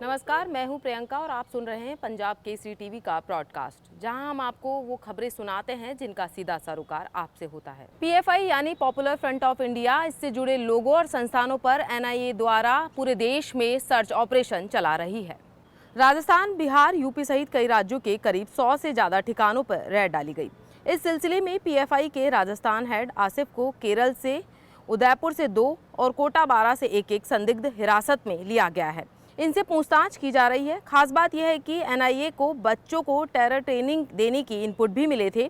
नमस्कार, मैं हूं प्रियंका और आप सुन रहे हैं पंजाब केसरी टीवी का ब्रॉडकास्ट, जहां हम आपको वो खबरें सुनाते हैं जिनका सीधा सरोकार आपसे होता है। पीएफआई यानी पॉपुलर फ्रंट ऑफ इंडिया, इससे जुड़े लोगों और संस्थानों पर एनआईए द्वारा पूरे देश में सर्च ऑपरेशन चला रही है। राजस्थान, बिहार, यूपी सहित कई राज्यों के करीब 100 से ज्यादा ठिकानों पर रेड डाली गई। इस सिलसिले में पीएफआई के राजस्थान हेड आसिफ को केरल से, उदयपुर से 2 और कोटा बारा से एक संदिग्ध हिरासत में लिया गया है। इनसे पूछताछ की जा रही है। खास बात यह है कि एनआईए को बच्चों को टेरर ट्रेनिंग देने की इनपुट भी मिले थे।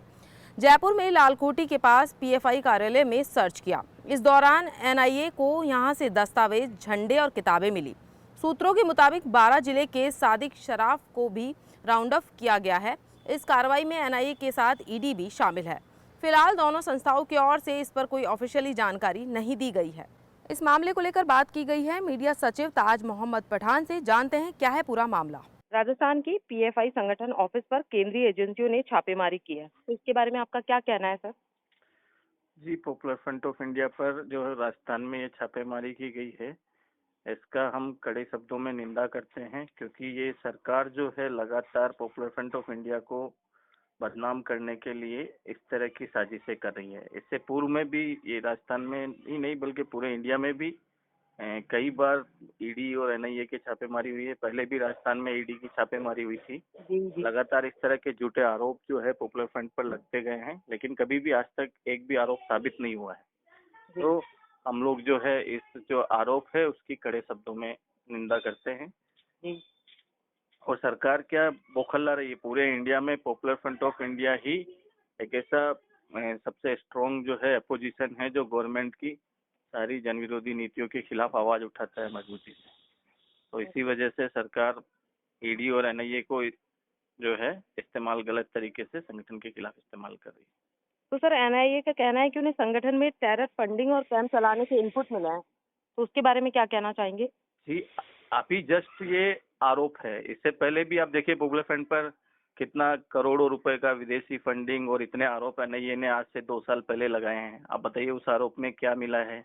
जयपुर में लालकोठी के पास पीएफआई कार्यालय में सर्च किया। इस दौरान एनआईए को यहां से दस्तावेज, झंडे और किताबें मिली। सूत्रों के मुताबिक 12 जिले के सादिक शराफ को भी राउंड अप किया गया है। इस कार्रवाई में एनआईए के साथ ईडी भी शामिल है। फिलहाल दोनों संस्थाओं की ओर से इस पर कोई ऑफिशियली जानकारी नहीं दी गई है। इस मामले को लेकर बात की गई है मीडिया सचिव ताज मोहम्मद पठान से। जानते हैं क्या है पूरा मामला। राजस्थान की पीएफआई संगठन ऑफिस पर केंद्रीय एजेंसियों ने छापेमारी की है, तो इसके बारे में आपका क्या कहना है सर? जी, पॉपुलर फ्रंट ऑफ इंडिया पर जो है राजस्थान में ये छापेमारी की गई है, इसका हम कड़े शब्दों में निंदा करते हैं, क्योंकि ये सरकार जो है लगातार पॉपुलर फ्रंट ऑफ इंडिया को बदनाम करने के लिए इस तरह की साजिशें कर रही है। इससे पूर्व में भी ये राजस्थान में ही नहीं बल्कि पूरे इंडिया में भी कई बार ईडी और एनआईए की छापेमारी हुई है। पहले भी राजस्थान में ईडी की छापेमारी हुई थी। लगातार इस तरह के झूठे आरोप जो है पॉपुलर फ्रंट पर लगते गए हैं, लेकिन कभी भी आज तक एक भी आरोप साबित नहीं हुआ है। तो हम लोग जो है इस जो आरोप है उसकी कड़े शब्दों में निंदा करते हैं। और सरकार क्या बौखला रही है, पूरे इंडिया में पॉपुलर फ्रंट ऑफ इंडिया ही एक ऐसा सबसे स्ट्रॉन्ग जो है अपोजिशन है जो गवर्नमेंट की सारी जन विरोधी नीतियों के खिलाफ आवाज उठाता है मजबूती से। तो इसी वजह से सरकार ईडी और एनआईए को जो है इस्तेमाल गलत तरीके से संगठन के खिलाफ इस्तेमाल कर रही है। तो सर, एनआईए का कहना है कि उन्हें संगठन में टेरर फंडिंग और कैंप चलाने के इनपुट मिला है, तो उसके बारे में क्या कहना चाहेंगे? जी, आप ही जस्ट ये आरोप है, इससे पहले भी आप देखिए पॉपुलर फ्रंट पर कितना करोड़ों रुपए का विदेशी फंडिंग और इतने आरोप एनआईए ने आज से 2 साल पहले लगाए हैं। आप बताइए उस आरोप में क्या मिला है?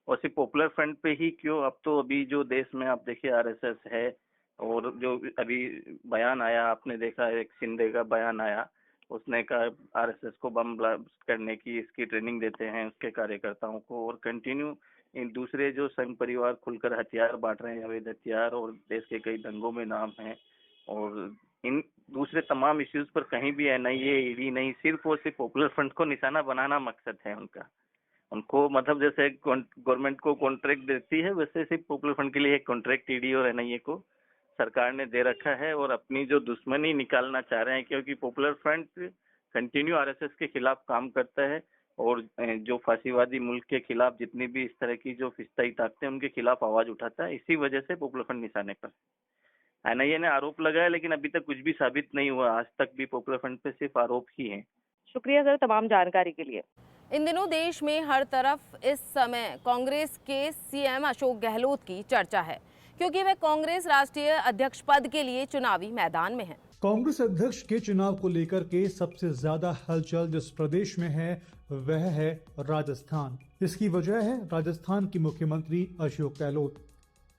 और सिर्फ पॉपुलर फ्रंट पे ही क्यों, अब तो अभी जो देश में आप देखिए आरएसएस है, और जो अभी बयान आया आपने देखा, एक शिंदे का बयान आया, उसने कहा आरएसएस को बम ब्लास्ट करने की इसकी ट्रेनिंग देते हैं उसके कार्यकर्ताओं को, और कंटिन्यू इन दूसरे जो संघ परिवार खुलकर हथियार बांट रहे हैं, अवैध हथियार, और देश के कई दंगों में नाम है। और इन दूसरे तमाम इश्यूज पर कहीं भी एनआईए ईडी नहीं, सिर्फ और सिर्फ पॉपुलर फ्रंट को निशाना बनाना मकसद है उनका। उनको मतलब जैसे गवर्नमेंट को कॉन्ट्रैक्ट देती है, वैसे सिर्फ पॉपुलर फ्रंट के लिए एक कॉन्ट्रैक्ट ईडी और एनआईए को सरकार ने दे रखा है, और अपनी जो दुश्मनी निकालना चाह रहे हैं, क्योंकि पॉपुलर फ्रंट कंटिन्यू आरएसएस के खिलाफ काम करता है, और जो फांसीवादी मुल्क के खिलाफ जितनी भी इस तरह की जो फिस्ताई ताकतें उनके खिलाफ आवाज उठाता है। इसी वजह से पॉपुलर फ्रंट निशाने पर एनआईए ने आरोप लगाया, लेकिन अभी तक कुछ भी साबित नहीं हुआ। आज तक भी पॉपुलर फ्रंट पे सिर्फ आरोप ही हैं। शुक्रिया सर तमाम जानकारी के लिए। इन दिनों देश में हर तरफ इस समय कांग्रेस के सीएम अशोक गहलोत की चर्चा है, क्योंकि वह कांग्रेस राष्ट्रीय अध्यक्ष पद के लिए चुनावी मैदान में हैं। कांग्रेस अध्यक्ष के चुनाव को लेकर के सबसे ज्यादा हलचल जिस प्रदेश में है वह है राजस्थान। इसकी वजह है राजस्थान की मुख्यमंत्री अशोक गहलोत,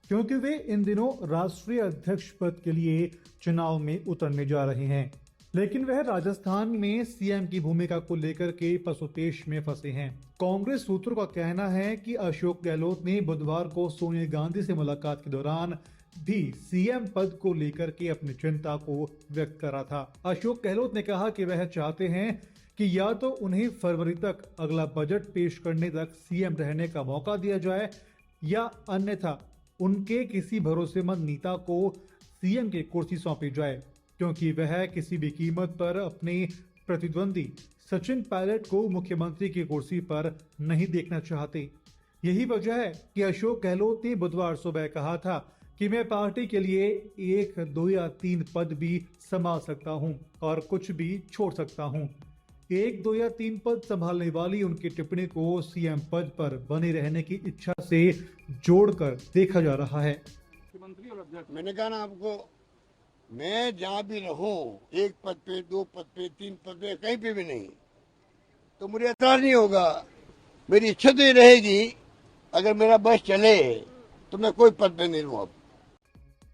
क्योंकि वे इन दिनों राष्ट्रीय अध्यक्ष पद के लिए चुनाव में उतरने जा रहे हैं। लेकिन वह राजस्थान में सीएम की भूमिका को लेकर के पसोपेश में फंसे हैं। कांग्रेस सूत्रों का कहना है कि अशोक गहलोत ने बुधवार को सोनिया गांधी से मुलाकात के दौरान भी सीएम पद को लेकर के अपनी चिंता को व्यक्त करा था। अशोक गहलोत ने कहा कि वह चाहते हैं कि या तो उन्हें फरवरी तक अगला बजट पेश करने तक सीएम रहने का मौका दिया जाए, या अन्यथा उनके किसी भरोसेमंद नेता को सीएम की कुर्सी सौंपी जाए, क्योंकि वह किसी भी कीमत पर अपने प्रतिद्वंदी सचिन पायलट को मुख्यमंत्री की कुर्सी पर नहीं देखना चाहते। यही वजह है कि अशोक गहलोत ने बुधवार सुबह कहा था कि मैं पार्टी के लिए 1, 2 या 3 पद भी संभाल सकता हूं और कुछ भी छोड़ सकता हूं। 1, 2 या 3 पद संभालने वाली उनकी टिप्पणी को सीएम पद पर बने रहने की इच्छा से जोड़कर देखा जा रहा है। मैंने कहा ना आपको, मैं जहाँ भी रहूं, 1 पद पे, 2 पद पे, 3 पद पे, कहीं पे भी नहीं, तो मुझे एतराज नहीं होगा। मेरी इच्छा तो ये रहेगी अगर मेरा बस चले तो मैं कोई पद पे नहीं रहूँ अब।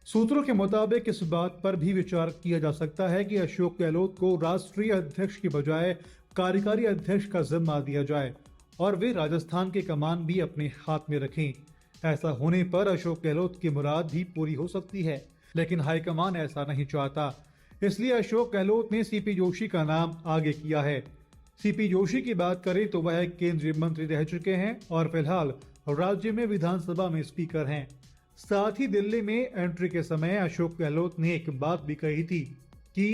सूत्रों के मुताबिक इस बात पर भी विचार किया जा सकता है कि अशोक गहलोत को राष्ट्रीय अध्यक्ष की बजाय कार्यकारी अध्यक्ष का जिम्मा दिया जाए और वे राजस्थान की कमान भी अपने हाथ में रखें। ऐसा होने पर अशोक गहलोत की मुराद भी पूरी हो सकती है, लेकिन हाईकमान ऐसा नहीं चाहता। इसलिए अशोक गहलोत ने सीपी जोशी का नाम आगे किया है। सीपी जोशी की बात करें तो वह केंद्रीय मंत्री रह चुके हैं और फिलहाल राज्य में विधानसभा में स्पीकर हैं। साथ ही दिल्ली में एंट्री के समय अशोक गहलोत ने एक बात भी कही थी कि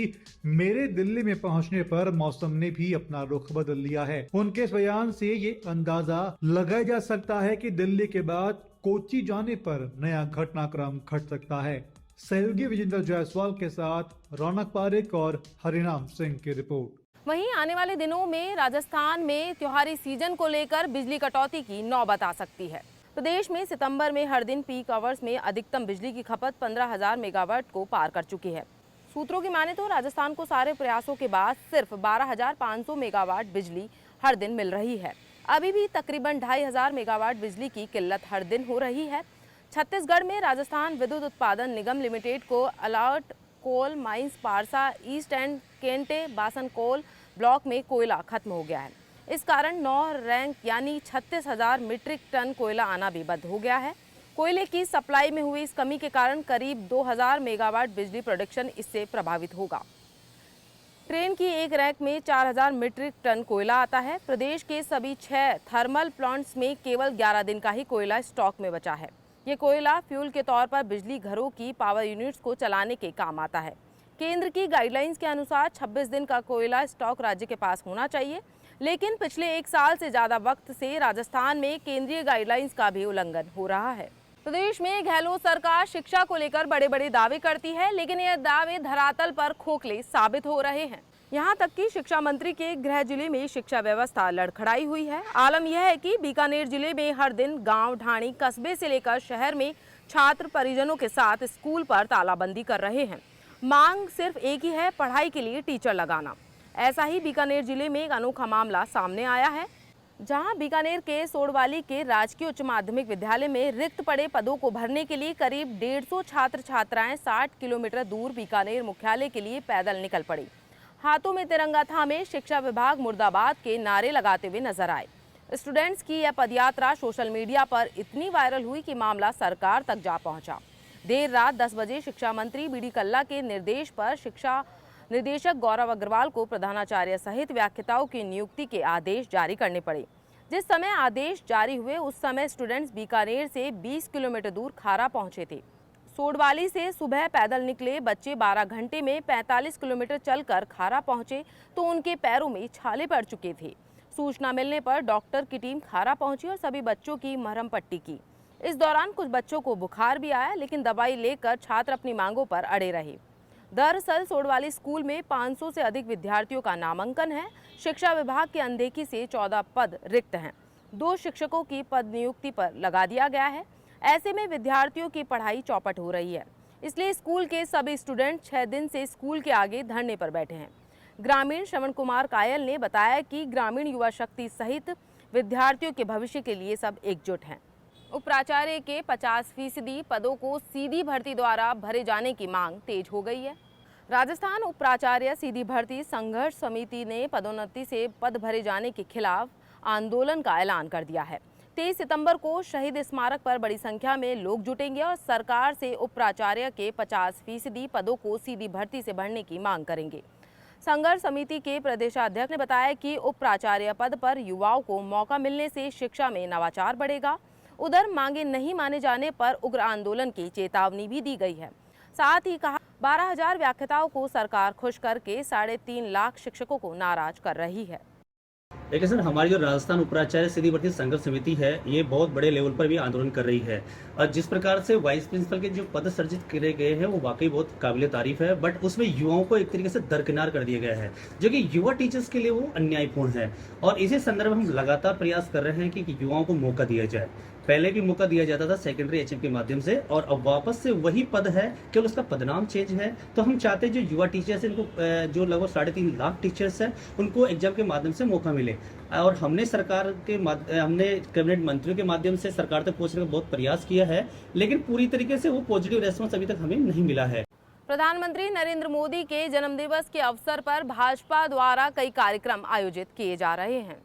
मेरे दिल्ली में पहुंचने पर मौसम ने भी अपना रुख बदल लिया है। उनके इस बयान से ये अंदाजा लगाया जा सकता है कि दिल्ली के बाद कोच्चि जाने पर नया घटनाक्रम घट सकता है। सहयोगी विजेंद्र जायसवाल के साथ रौनक पारेख और हरिनाम सिंह की रिपोर्ट। वहीं आने वाले दिनों में राजस्थान में त्योहारी सीजन को लेकर बिजली कटौती की नौबत आ सकती है। प्रदेश में सितंबर में हर दिन पीक आवर्स में अधिकतम बिजली की खपत 15,000 मेगावाट को पार कर चुकी है। सूत्रों की माने तो राजस्थान को सारे प्रयासों के बाद सिर्फ 12,500 मेगावाट बिजली हर दिन मिल रही है। अभी भी तकरीबन 2,500 मेगावाट बिजली की किल्लत हर दिन हो रही है। छत्तीसगढ़ में राजस्थान विद्युत उत्पादन निगम लिमिटेड को alert coal mines Parsa east and Kente Basan coal block में कोयला खत्म हो गया है। इस कारण 9 रैंक यानी 36,000 मीट्रिक टन कोयला आना भी बंद हो गया है। कोयले की सप्लाई में हुई इस कमी के कारण करीब 2,000 मेगावाट बिजली प्रोडक्शन इससे प्रभावित होगा। ट्रेन की एक रैक में 4,000 मीट्रिक टन कोयला आता है। प्रदेश के सभी 6 थर्मल प्लांट्स में केवल 11 दिन का ही कोयला स्टॉक में बचा है। ये कोयला फ्यूल के तौर पर बिजली घरों की पावर यूनिट्स को चलाने के काम आता है। केंद्र की गाइडलाइंस के अनुसार 26 दिन का कोयला स्टॉक राज्य के पास होना चाहिए, लेकिन पिछले 1 साल से ज्यादा वक्त से राजस्थान में केंद्रीय गाइडलाइंस का भी उल्लंघन हो रहा है। प्रदेश में गहलोत सरकार शिक्षा को लेकर बड़े बड़े दावे करती है, लेकिन ये दावे धरातल पर खोखले साबित हो रहे हैं। यहाँ तक कि शिक्षा मंत्री के गृह जिले में शिक्षा व्यवस्था लड़खड़ाई हुई है। आलम यह है कि बीकानेर जिले में हर दिन गांव, ढाणी, कस्बे से लेकर शहर में छात्र परिजनों के साथ स्कूल पर तालाबंदी कर रहे हैं। मांग सिर्फ एक ही है, पढ़ाई के लिए टीचर लगाना। ऐसा ही बीकानेर जिले में एक अनोखा मामला सामने आया है, जहां बीकानेर के सोडवाली के राजकीय उच्च माध्यमिक विद्यालय में रिक्त पड़े पदों को भरने के लिए करीब 150 छात्र छात्राएं 60 किलोमीटर दूर बीकानेर मुख्यालय के लिए पैदल निकल पड़ी। हाथों में तिरंगा थामे शिक्षा विभाग मुर्दाबाद के नारे लगाते हुए नजर आए। स्टूडेंट्स की यह पदयात्रा सोशल मीडिया पर इतनी वायरल हुई कि मामला सरकार तक जा पहुंचा। देर रात 10 बजे शिक्षा मंत्री बीडी कल्ला के निर्देश पर शिक्षा निदेशक गौरव अग्रवाल को प्रधानाचार्य सहित व्याख्याताओं की नियुक्ति के आदेश जारी करने पड़े। जिस समय आदेश जारी हुए उस समय स्टूडेंट्स बीकानेर से 20 किलोमीटर दूर खारा पहुंचे थे। सोडवाली से सुबह पैदल निकले बच्चे 12 घंटे में 45 किलोमीटर चलकर खारा पहुंचे तो उनके पैरों में छाले पड़ चुके थे। सूचना मिलने पर डॉक्टर की टीम खारा पहुंची और सभी बच्चों की मरहम पट्टी की। इस दौरान कुछ बच्चों को बुखार भी आया, लेकिन दवाई लेकर छात्र अपनी मांगों पर अड़े रहे। दरअसल सोडवाली स्कूल में 500 से अधिक विद्यार्थियों का नामांकन है। शिक्षा विभाग की अनदेखी से 14 पद रिक्त हैं। 2 शिक्षकों की पद नियुक्ति पर लगा दिया गया है। ऐसे में विद्यार्थियों की पढ़ाई चौपट हो रही है। इसलिए स्कूल के सभी स्टूडेंट 6 दिन से स्कूल के आगे धरने पर बैठे हैं। ग्रामीण श्रवण कुमार कायल ने बताया कि ग्रामीण युवा शक्ति सहित विद्यार्थियों के भविष्य के लिए सब एकजुट हैं। उपप्राचार्य के 50% पदों को सीधी भर्ती द्वारा भरे जाने की मांग तेज हो गई है। राजस्थान उपप्राचार्य सीधी भर्ती संघर्ष समिति ने पदोन्नति से पद भरे जाने के खिलाफ आंदोलन का ऐलान कर दिया है। 23 सितंबर को शहीद स्मारक पर बड़ी संख्या में लोग जुटेंगे और सरकार से उपप्राचार्य के 50% पदों को सीधी भर्ती से भरने की मांग करेंगे। संघर्ष समिति के प्रदेशाध्यक्ष ने बताया कि उपप्राचार्य पद पर युवाओं को मौका मिलने से शिक्षा में नवाचार बढ़ेगा। उधर मांगे नहीं माने जाने पर उग्र आंदोलन की चेतावनी भी दी गई है। साथ ही कहा 12,000 व्याख्याताओं को सरकार खुश करके 3.5 लाख शिक्षकों को नाराज कर रही है। लेकिन सर हमारी जो राजस्थान उपप्राचार्य सीधी भर्ती संघर्ष समिति है ये बहुत बड़े लेवल पर भी आंदोलन कर रही है और जिस प्रकार से वाइस प्रिंसिपल के जो पद सर्जित किए गए हैं वो वाकई बहुत काबिल तारीफ है, बट उसमें युवाओं को एक तरीके से दरकिनार कर दिया गया है जो कि युवा टीचर्स के लिए वो अन्यायपूर्ण है। और इसी संदर्भ में हम लगातार प्रयास कर रहे हैं कि युवाओं को मौका दिया जाए। पहले भी मौका दिया जाता था सेकेंडरी एचएम के माध्यम से, और अब वापस से वही पद है, केवल उसका पदनाम चेंज है। तो हम चाहते हैं जो युवा टीचर्स हैं, इनको जो लगभग 3.5 लाख टीचर्स हैं, उनको एग्जाम के माध्यम से मौका मिले। और हमने हमने कैबिनेट मंत्रियों के माध्यम से सरकार तक पहुंचने का बहुत प्रयास किया है, लेकिन पूरी तरीके से वो पॉजिटिव रेस्पॉन्स अभी तक हमें नहीं मिला है। प्रधानमंत्री नरेंद्र मोदी के जन्मदिवस के अवसर पर भाजपा द्वारा कई कार्यक्रम आयोजित किए जा रहे हैं।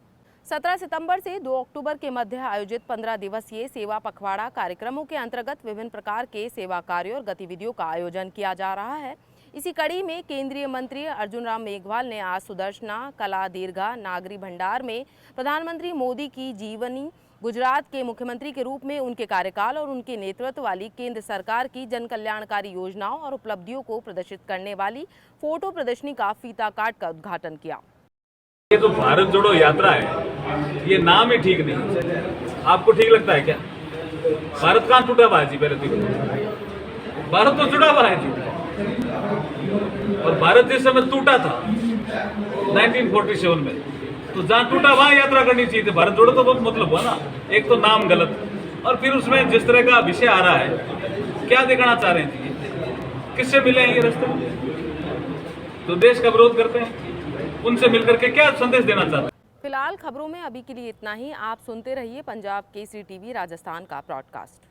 17 सितंबर से 2 अक्टूबर के मध्य आयोजित 15 दिवसीय सेवा पखवाड़ा कार्यक्रमों के अंतर्गत विभिन्न प्रकार के सेवा कार्यों और गतिविधियों का आयोजन किया जा रहा है। इसी कड़ी में केंद्रीय मंत्री अर्जुन राम मेघवाल ने आज सुदर्शना कला दीर्घा नागरी भंडार में प्रधानमंत्री मोदी की जीवनी, गुजरात के मुख्यमंत्री के रूप में उनके कार्यकाल और उनके नेतृत्व वाली केंद्र सरकार की जन कल्याणकारी योजनाओं और उपलब्धियों को प्रदर्शित करने वाली फोटो प्रदर्शनी का फीता काट कर उद्घाटन किया। ये तो भारत जोड़ो यात्रा है, ये नाम ही ठीक नहीं। आपको ठीक लगता है क्या? भारत कहाँ टूटा हुआ है जी? पहले तो भारत तो जुड़ा हुआ है जी, और भारत जिस समय टूटा था 1947 में, तो जहाँ टूटा वहाँ यात्रा करनी चाहिए थी। भारत जोड़ो तो बहुत मतलब हुआ ना। एक तो नाम गलत, और फिर उसमें जिस तरह का विषय आ रहा है, क्या दिखाना चाह रहे हैं जी? किससे मिले हैं ये रास्ते में? तो देश का विरोध करते हैं, उनसे मिलकर के क्या संदेश देना चाहते हैं? फिलहाल खबरों में अभी के लिए इतना ही। आप सुनते रहिए पंजाब केसरी टीवी राजस्थान का ब्रॉडकास्ट।